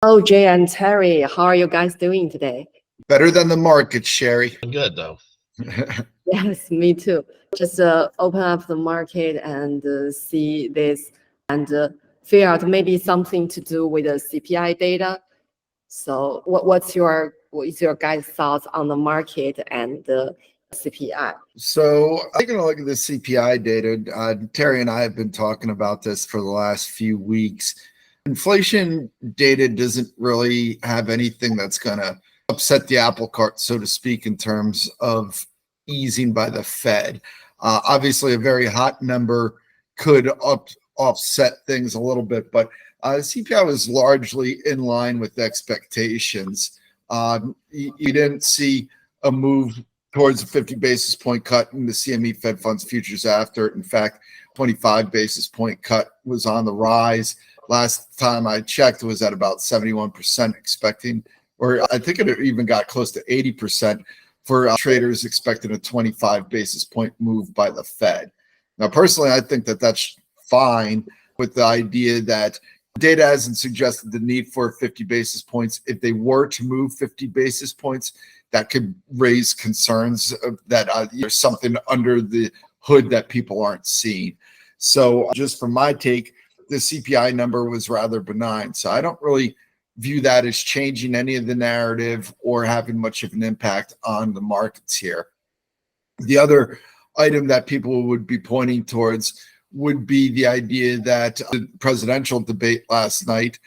Oh, Jay and Terry, how are you guys doing today? Better than the market, Sherry. Good though. Yes, me too. Just open up the market and see this and figure out maybe something to do with the CPI data. So what is your guys' thoughts on the market and the CPI? So I'm going to look at the CPI data. Terry and I have been talking about this for the last few weeks. Inflation data doesn't really have anything that's going to upset the apple cart, so to speak, in terms of easing by the Fed. Obviously, a very hot number could offset things a little bit, but CPI was largely in line with expectations. You didn't see a move towards a 50 basis point cut in the CME Fed funds futures after it. In fact, 25 basis point cut was on the rise. Last time I checked, it was at about 71% expecting, or I think it even got close to 80% for traders expecting a 25 basis point move by the Fed. Now, personally, I think that that's fine, with the idea that data hasn't suggested the need for 50 basis points. If they were to move 50 basis points, that could raise concerns that there's something under the hood that people aren't seeing. So just from my take, the CPI number was rather benign. So I don't really view that as changing any of the narrative or having much of an impact on the markets here. The other item that people would be pointing towards would be the idea that the presidential debate last night,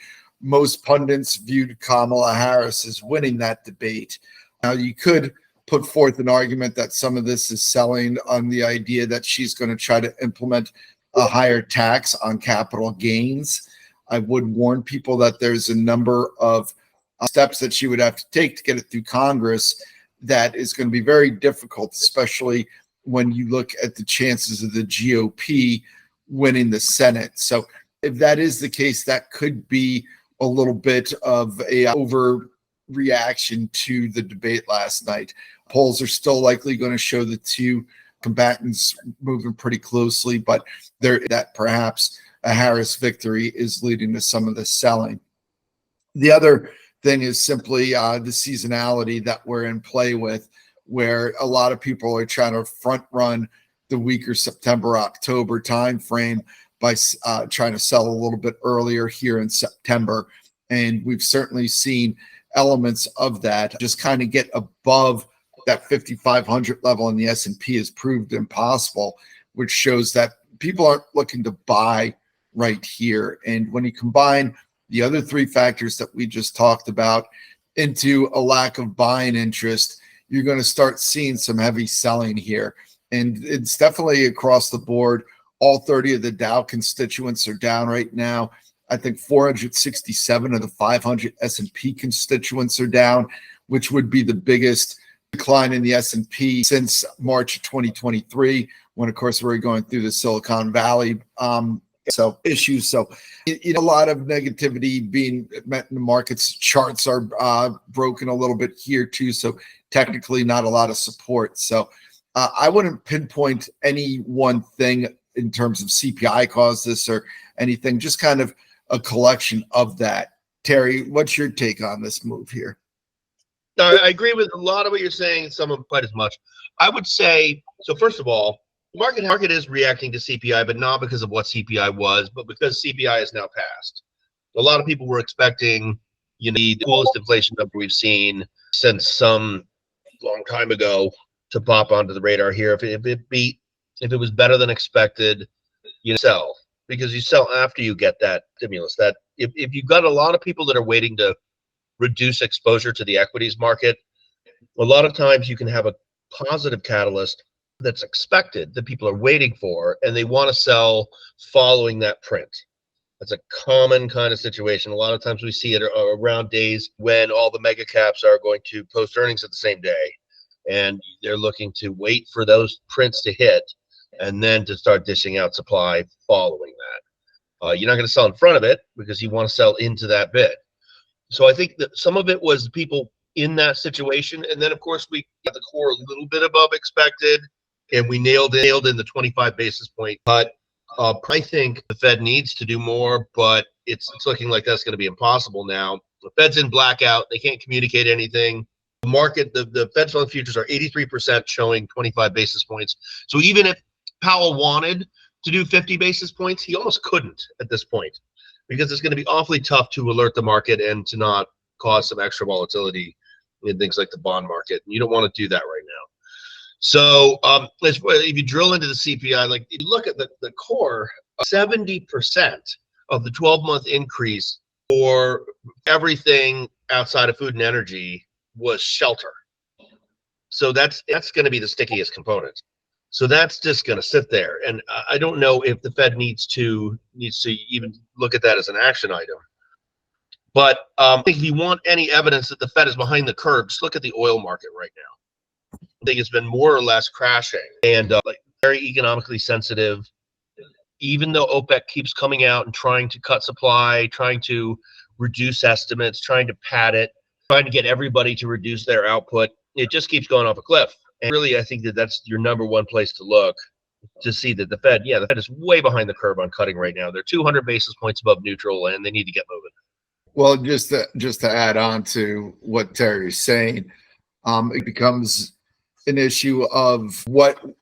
most pundits viewed Kamala Harris as winning that debate. Now, you could put forth an argument that some of this is selling on the idea that she's going to try to implement a higher tax on capital gains. I would warn people that there's a number of steps that she would have to take to get it through Congress that is going to be very difficult, especially when you look at the chances of the GOP winning the Senate. So if that is the case, that could be a little bit of a overreaction to the debate last night. Polls are still likely going to show the two combatants moving pretty closely, but that perhaps a Harris victory is leading to some of the selling. The other thing is simply the seasonality that we're in play with, where a lot of people are trying to front run the weaker September-October timeframe by trying to sell a little bit earlier here in September. And we've certainly seen elements of that. Just kind of get above that 5,500 level in the S&P has proved impossible, which shows that people aren't looking to buy right here. And when you combine the other three factors that we just talked about into a lack of buying interest, you're going to start seeing some heavy selling here. And it's definitely across the board. All 30 of the Dow constituents are down right now. I think 467 of the 500 S&P constituents are down, which would be the biggest decline in the S&P since March of 2023, when, of course, we're going through the Silicon Valley issues. So a lot of negativity being met in the markets. Charts are broken a little bit here too. So technically not a lot of support. So I wouldn't pinpoint any one thing in terms of CPI caused this or anything, just kind of a collection of that. Terry, what's your take on this move here? No, I agree with a lot of what you're saying, some of quite as much. I would say, so first of all, the market is reacting to CPI, but not because of what CPI was, but because CPI is now passed. A lot of people were expecting, the coolest inflation number we've seen since some long time ago to pop onto the radar here. If it was better than expected, sell, because you sell after you get that stimulus. That if you've got a lot of people that are waiting to reduce exposure to the equities market, a lot of times you can have a positive catalyst that's expected, that people are waiting for, and they want to sell following that print. That's a common kind of situation. A lot of times we see it around days when all the mega caps are going to post earnings at the same day, and they're looking to wait for those prints to hit and then to start dishing out supply following that. You're not going to sell in front of it because you want to sell into that bid. So I think that some of it was people in that situation. And then, of course, we got the core a little bit above expected, and we nailed in the 25 basis point cut. I think the Fed needs to do more, but it's looking like that's going to be impossible now. The Fed's in blackout. They can't communicate anything. The market, the Fed fund futures are 83% showing 25 basis points. So even if Powell wanted to do 50 basis points, he almost couldn't at this point, because it's going to be awfully tough to alert the market and to not cause some extra volatility in things like the bond market. You don't want to do that right now. So if you drill into the CPI, like if you look at the core, 70% of the 12-month increase for everything outside of food and energy was shelter. So that's going to be the stickiest component. So that's just going to sit there. And I don't know if the Fed needs to even look at that as an action item. But I think if you want any evidence that the Fed is behind the curve, just look at the oil market right now. I think it's been more or less crashing and like very economically sensitive. Even though OPEC keeps coming out and trying to cut supply, trying to reduce estimates, trying to pad it, trying to get everybody to reduce their output, it just keeps going off a cliff. And really, I think that that's your number one place to look to see that the Fed is way behind the curve on cutting right now. They're 200 basis points above neutral, and they need to get moving. Well, just to add on to what Terry's saying, it becomes an issue of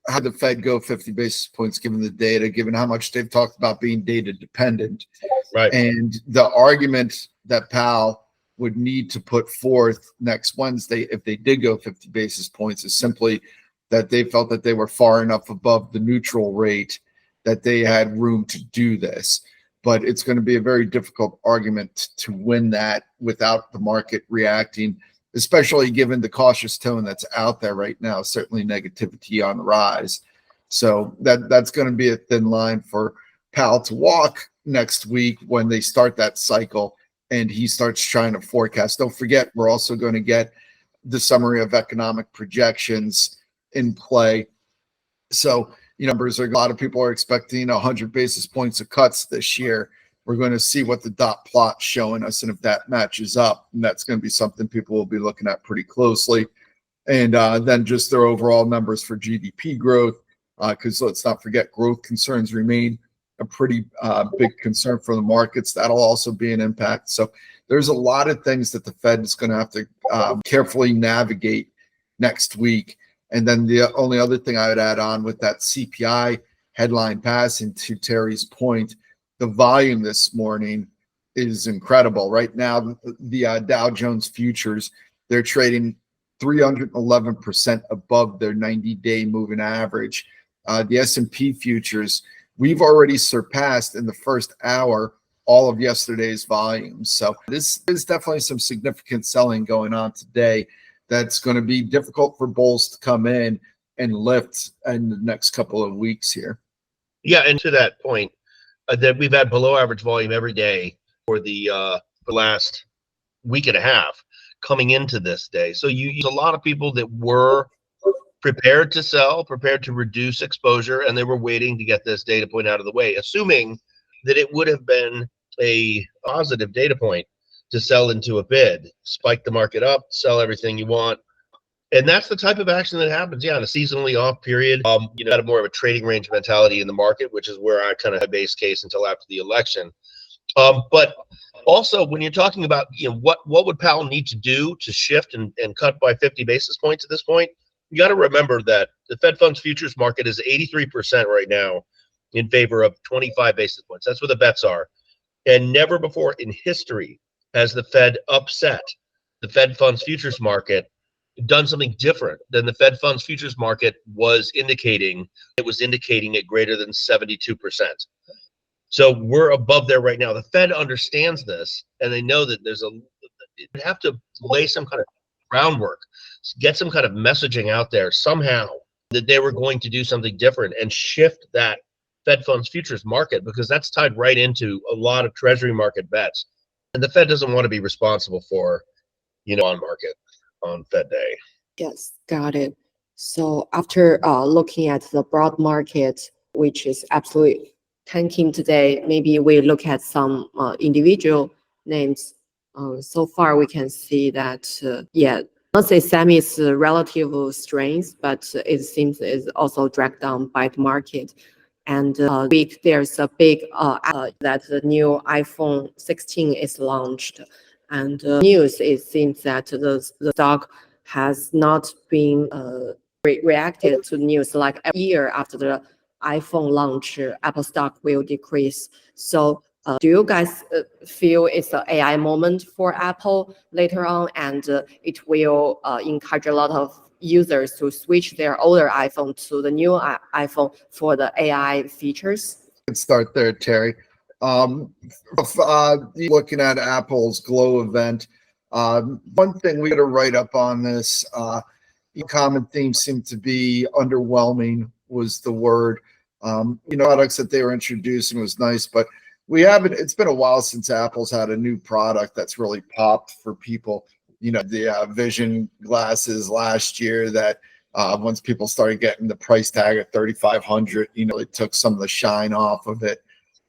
how the Fed go 50 basis points given the data, given how much they've talked about being data dependent. Right. And the argument that Powell would need to put forth next Wednesday if they did go 50 basis points is simply that they felt that they were far enough above the neutral rate that they had room to do this. But it's going to be a very difficult argument to win that without the market reacting, especially given the cautious tone that's out there right now. Certainly negativity on the rise. So that's going to be a thin line for Powell to walk next week when they start that cycle and he starts trying to forecast. Don't forget, we're also going to get the summary of economic projections in play. So, numbers are, a lot of people are expecting 100 basis points of cuts this year. We're going to see what the dot plot's showing us and if that matches up. And that's going to be something people will be looking at pretty closely. And then just their overall numbers for GDP growth, because let's not forget, growth concerns remain a pretty big concern for the markets. That'll also be an impact. So there's a lot of things that the Fed is going to have to carefully navigate next week. And then the only other thing I would add on with that CPI headline passing, to Terry's point, the volume this morning is incredible. Right now, the Dow Jones futures, they're trading 311% above their 90-day moving average. The S&P futures, we've already surpassed in the first hour all of yesterday's volume. So this is definitely some significant selling going on today. That's going to be difficult for bulls to come in and lift in the next couple of weeks here. Yeah, and to that point, that we've had below average volume every day for the last week and a half coming into this day. So you use a lot of people that were prepared to sell, prepared to reduce exposure, and they were waiting to get this data point out of the way, assuming that it would have been a positive data point to sell into a bid, spike the market up, sell everything you want. And that's the type of action that happens, in a seasonally off period. Got more of a trading range mentality in the market, which is where I kind of had base case until after the election. But also, when you're talking about, what would Powell need to do to shift and cut by 50 basis points at this point, you got to remember that the Fed funds futures market is 83% right now in favor of 25 basis points. That's where the bets are. And never before in history has the Fed upset the Fed funds futures market, done something different than the Fed funds futures market was indicating. It was indicating at greater than 72%. So we're above there right now. The Fed understands this, and they know that you have to lay some kind of groundwork, get some kind of messaging out there somehow that they were going to do something different and shift that Fed funds futures market, because that's tied right into a lot of treasury market bets. And the Fed doesn't want to be responsible for, on market on Fed day. Yes, got it. So after looking at the broad market, which is absolutely tanking today, maybe we look at some individual names. So far, we can see that, let's say semi is relative strength, but it seems is also dragged down by the market. And week there's a big that the new iPhone 16 is launched, And news, it seems that the stock has not been reacted to news like a year after the iPhone launch, Apple stock will decrease. So do you guys feel it's an AI moment for Apple later on, and it will encourage a lot of users to switch their older iPhone to the new iPhone for the AI features? Let's start there, Terry. Looking at Apple's Glow event, one thing we got to write up on this, common theme seemed to be underwhelming was the word. Products that they were introducing was nice, but it's been a while since Apple's had a new product that's really popped for people. The vision glasses last year that once people started getting the price tag at $3,500, it took some of the shine off of it.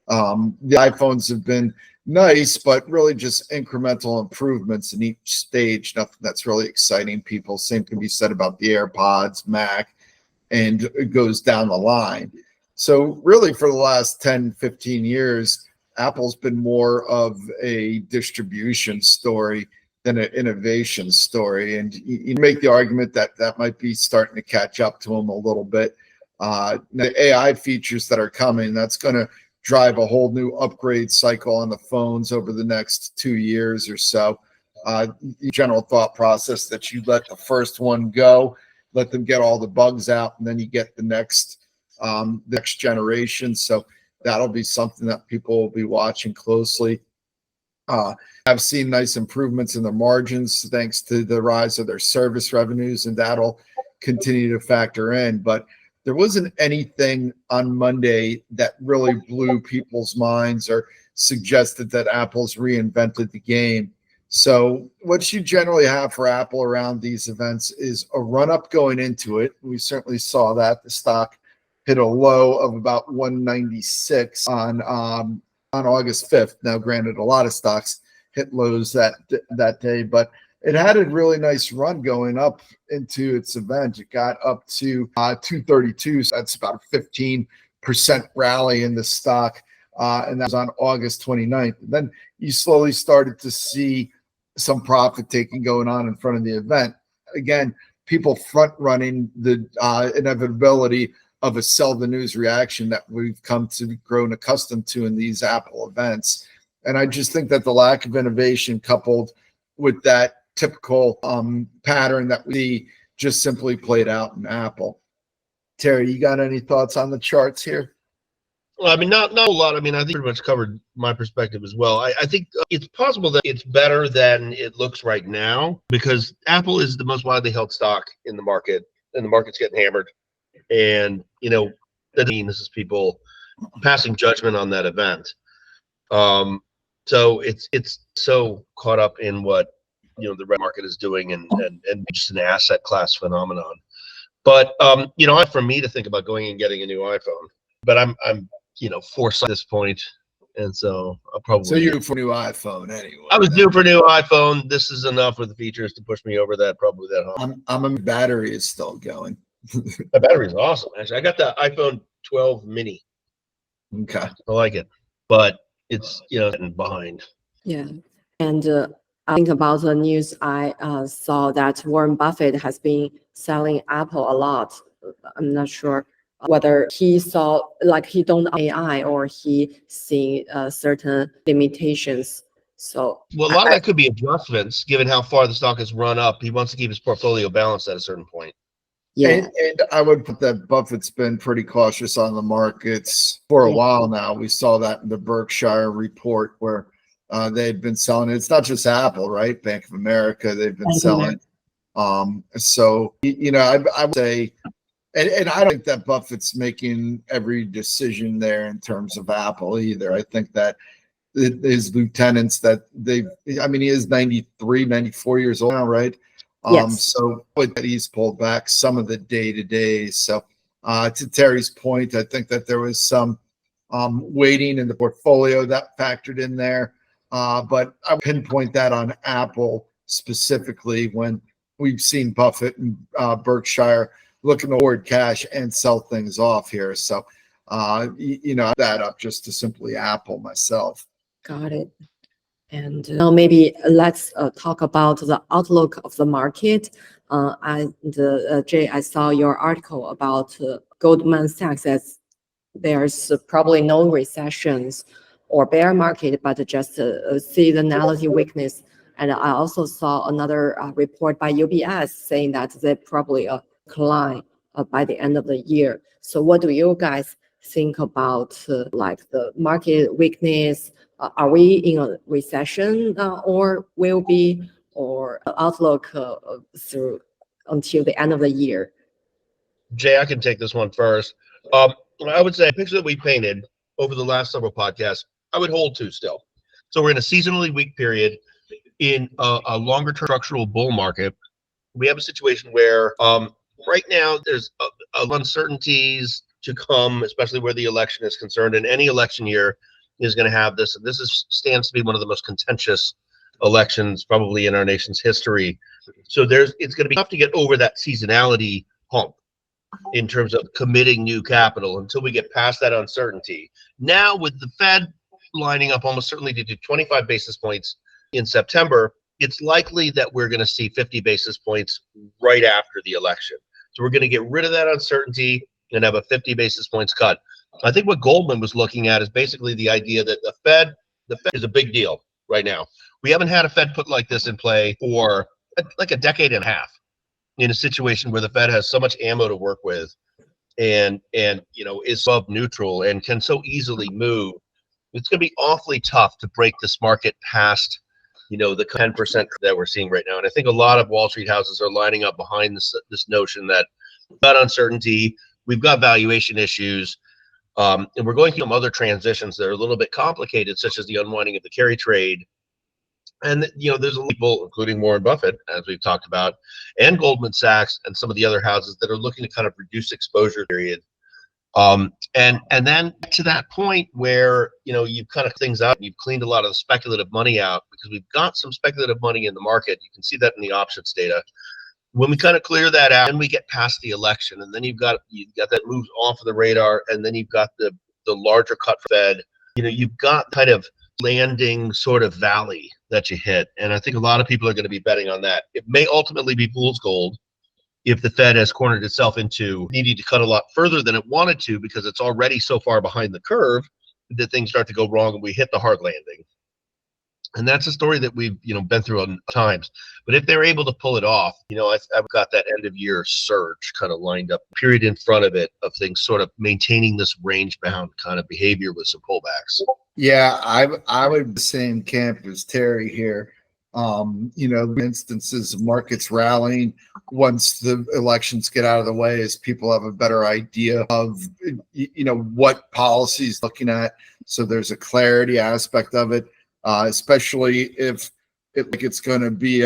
The iPhones have been nice, but really just incremental improvements in each stage. Nothing that's really exciting people. Same can be said about the AirPods, Mac, and it goes down the line. So really for the last 10, 15 years, Apple's been more of a distribution story than an innovation story. And you make the argument that that might be starting to catch up to them a little bit. The AI features that are coming, that's going to drive a whole new upgrade cycle on the phones over the next 2 years or so. The general thought process that you let the first one go, let them get all the bugs out, and then you get the next generation. So that'll be something that people will be watching closely. I've seen nice improvements in the margins thanks to the rise of their service revenues, and that'll continue to factor in. But there wasn't anything on Monday that really blew people's minds or suggested that Apple's reinvented the game. So what you generally have for Apple around these events is a run-up going into it. We certainly saw that. The stock hit a low of about 196 on August 5th. Now, granted, a lot of stocks hit lows that day, but it had a really nice run going up into its event. It got up to 232. So that's about a 15% rally in the stock. And that was on August 29th. And then you slowly started to see some profit taking going on in front of the event. Again, people front running the inevitability of a sell the news reaction that we've come to grown accustomed to in these Apple events. And I just think that the lack of innovation coupled with that typical pattern that we just simply played out in Apple. Terry, you got any thoughts on the charts here? Well, I mean, not a lot. I mean, I think pretty much covered my perspective as well. I think it's possible that it's better than it looks right now because Apple is the most widely held stock in the market, and the market's getting hammered. And that means this is people passing judgment on that event. So it's so caught up in what the red market is doing and just an asset class phenomenon. But for me to think about going and getting a new iPhone, but I'm forced at this point, and so I'll probably. So you're for a new iPhone anyway. I was due for a new iPhone. This is enough with the features to push me over that hump. I'm a battery is still going. The battery is awesome. Actually, I got the iPhone 12 mini. Okay. I like it, but it's behind. Yeah, and I think about the news. I saw that Warren Buffett has been selling Apple a lot. I'm not sure whether he saw he don't AI or he seeing certain limitations. So well, a lot of that could be adjustments given how far the stock has run up. He wants to keep his portfolio balanced at a certain point. Yeah, and I would put that Buffett's been pretty cautious on the markets for a while now. We saw that in the Berkshire report where they've been selling. It's not just Apple, right? Bank of America, they've been selling. So I would say, and I don't think that Buffett's making every decision there in terms of Apple either. I think that his lieutenants he is 93, 94 years old now, right? Yes. So he's pulled back some of the day-to-day. So to Terry's point, I think that there was some weighting in the portfolio that factored in there. But I would pinpoint that on Apple specifically when we've seen Buffett and Berkshire looking to hoard cash and sell things off here. So, that up just to simply Apple myself. Got it. And now maybe let's talk about the outlook of the market. Jay, I saw your article about Goldman Sachs as there's probably no recessions or bear market, but just seasonality weakness. And I also saw another report by UBS saying that they probably decline by the end of the year. So what do you guys think about like the market weakness? Are we in a recession or will be, or outlook through until the end of the year? Jay, I can take this one first. I would say a picture that we painted over the last several podcasts, I would hold to still. So we're in a seasonally weak period in a longer term structural bull market. We have a situation where right now there's uncertainties to come, especially where the election is concerned. And any election year is going to have this. Stands to be one of the most contentious elections probably in our nation's history. So it's going to be tough to get over that seasonality hump in terms of committing new capital until we get past that uncertainty. Now with the Fed lining up almost certainly to do 25 basis points in September, it's likely that we're going to see 50 basis points right after the election. So we're going to get rid of that uncertainty and have a 50 basis points cut. I think what Goldman was looking at is basically the idea that the Fed is a big deal right now. We haven't had a Fed put like this in play for like a decade and a half in a situation where the Fed has so much ammo to work with and is sub neutral and can so easily move. It's going to be awfully tough to break this market past the 10% that we're seeing right now. And I think a lot of Wall Street houses are lining up behind this notion that we've got uncertainty, we've got valuation issues, and we're going through some other transitions that are a little bit complicated, such as the unwinding of the carry trade. And there's people, including Warren Buffett, as we've talked about, and Goldman Sachs, and some of the other houses that are looking to kind of reduce exposure period. And then to that point where you've kind of things out, and you've cleaned a lot of the speculative money out, because we've got some speculative money in the market. You can see that in the options data. When we kind of clear that out, and we get past the election, and then you've got that moves off of the radar, and then you've got the larger cut Fed. You've got kind of landing sort of valley that you hit, and I think a lot of people are going to be betting on that. It may ultimately be fool's gold if the Fed has cornered itself into needing to cut a lot further than it wanted to, because it's already so far behind the curve that things start to go wrong and we hit the hard landing. And that's a story that we've been through times. But if they're able to pull it off, I've got that end of year surge kind of lined up, period in front of it, of things sort of maintaining this range bound kind of behavior with some pullbacks. Yeah, I would the same camp as Terry here. Instances of markets rallying once the elections get out of the way, as people have a better idea of what policies looking at. So there's a clarity aspect of it, especially if it's going to be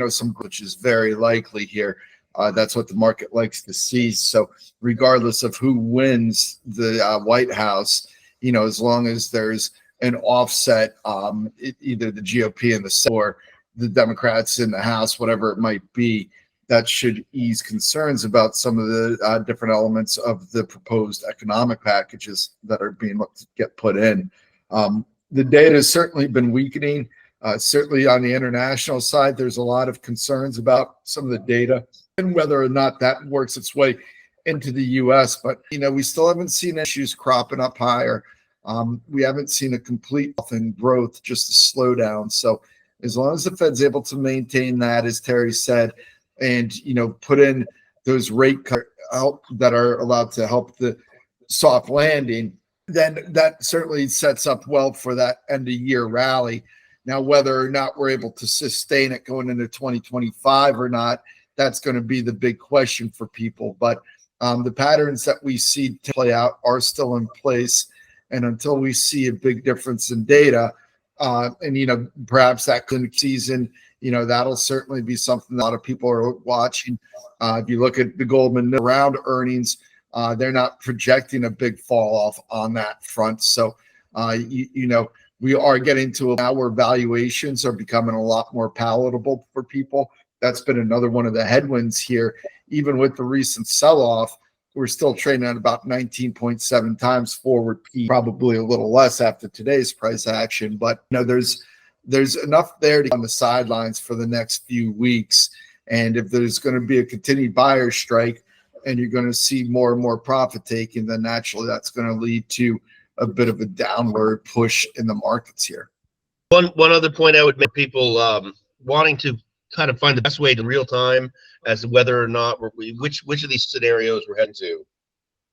some, which is very likely here. That's what the market likes to see. So regardless of who wins the White House, as long as there's an offset, either the GOP in the Senate or the Democrats in the House, whatever it might be, that should ease concerns about some of the different elements of the proposed economic packages that are being looked to get put in. The data has certainly been weakening. Certainly on the international side, there's a lot of concerns about some of the data and whether or not that works its way into the U.S. But, we still haven't seen issues cropping up higher. We haven't seen a complete growth, just a slowdown. So as long as the Fed's able to maintain that, as Terry said, and, put in those rate cuts that are allowed to help the soft landing, then that certainly sets up well for that end of year rally. Now, whether or not we're able to sustain it going into 2025 or not, that's going to be the big question for people. But the patterns that we see play out are still in place. And until we see a big difference in data, and perhaps that clinic season, that'll certainly be something that a lot of people are watching. If you look at the Goldman round earnings, they're not projecting a big fall off on that front. So, we are getting to now where valuations are becoming a lot more palatable for people. That's been another one of the headwinds here, even with the recent sell-off. we're still trading at about 19.7 times forward P, probably a little less after today's price action. But there's enough there to be on the sidelines for the next few weeks. And if there's going to be a continued buyer strike and you're going to see more and more profit taking, then naturally that's going to lead to a bit of a downward push in the markets here. One other point I would make, people wanting to kind of find the best way in real time as to whether or not which of these scenarios we're heading to.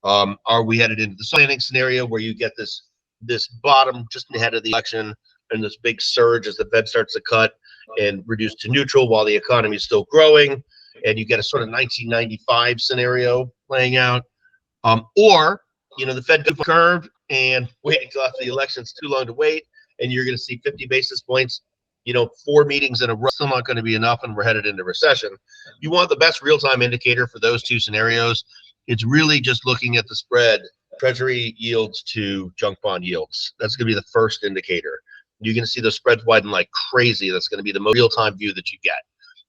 Are we headed into the planning scenario where you get this bottom just ahead of the election and this big surge as the Fed starts to cut and reduce to neutral while the economy is still growing, and you get a sort of 1995 scenario playing out? Or the Fed goes curve and waiting until after the election is too long to wait, and you're going to see 50 basis points, 4 meetings in a row, still not going to be enough, and we're headed into recession. You want the best real-time indicator for those two scenarios. It's really just looking at the spread, Treasury yields to junk bond yields. That's going to be the first indicator. You're going to see those spreads widen like crazy. That's going to be the most real-time view that you get,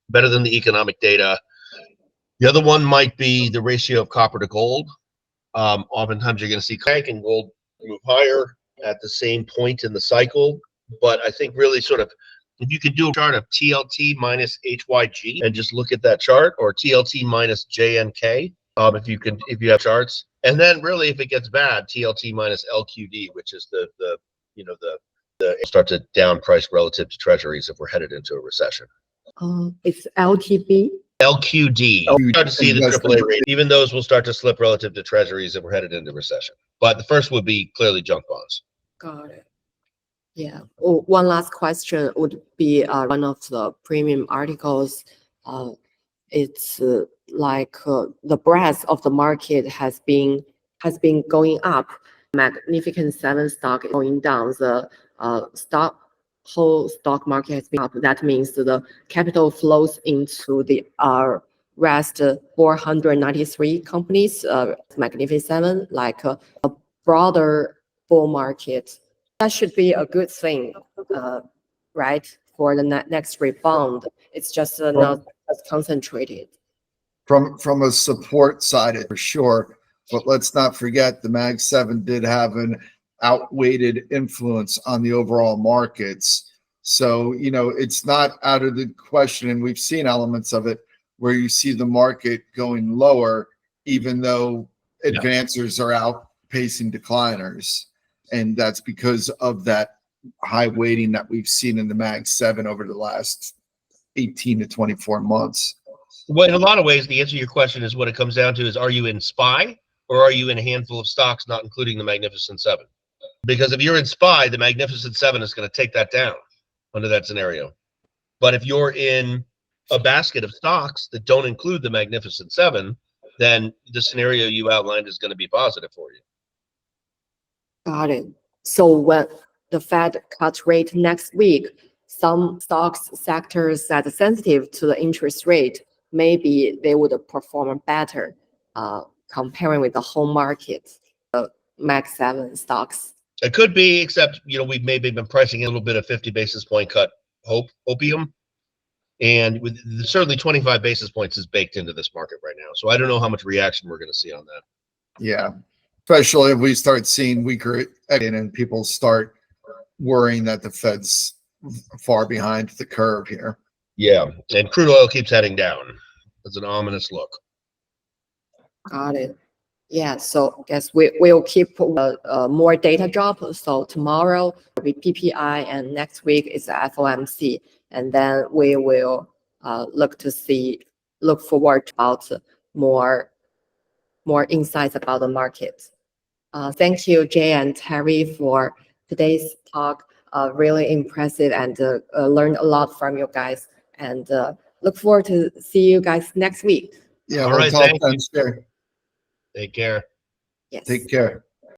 better than the economic data. The other one might be the ratio of copper to gold. Oftentimes you're going to see crank and gold move higher at the same point in the cycle. But I think really sort of, if you could do a chart of TLT minus HYG and just look at that chart, or TLT minus JNK, if you have charts, and then really if it gets bad, TLT minus LQD, which is the start to down price relative to treasuries if we're headed into a recession. It's LTB. LQD. You start to see the AAA rate. Even those will start to slip relative to treasuries if we're headed into recession. But the first would be clearly junk bonds. Got it. Yeah. Oh, one last question would be one of the premium articles. It's like the breadth of the market has been going up. Magnificent Seven stock is going down. The whole stock market has been up. That means the capital flows into the rest 493 companies, Magnificent Seven, like a broader bull market. That should be a good thing, right? For the next rebound. It's just not as concentrated. From a support side, for sure. But let's not forget the Mag 7 did have an outweighed influence on the overall markets. So, it's not out of the question. And we've seen elements of it where you see the market going lower, even though advancers are outpacing decliners. And that's because of that high weighting that we've seen in the Mag 7 over the last 18 to 24 months. Well, in a lot of ways, the answer to your question is what it comes down to is, are you in SPY or are you in a handful of stocks, not including the Magnificent Seven? Because if you're in SPY, the Magnificent Seven is going to take that down under that scenario. But if you're in a basket of stocks that don't include the Magnificent Seven, then the scenario you outlined is going to be positive for you. Got it. So when the Fed cuts rate next week, some stocks sectors that are sensitive to the interest rate, maybe they would perform better comparing with the whole market, Mag 7 stocks. It could be, except we've maybe been pricing a little bit of 50 basis point cut opium, and with certainly 25 basis points is baked into this market right now. So I don't know how much reaction we're going to see on that. Yeah, especially if we start seeing weaker and people start worrying that the Fed's far behind the curve here. Yeah, and crude oil keeps heading down. That's an ominous look. Got it. Yeah, so I guess we'll keep more data drop. So tomorrow will be PPI, and next week is the FOMC, and then we will look forward about more insights about the market. Thank you, Jay and Terry, for today's talk. Really impressive, and learned a lot from you guys. And look forward to see you guys next week. Yeah, all right. Thank you. Take care. Yes. Take care.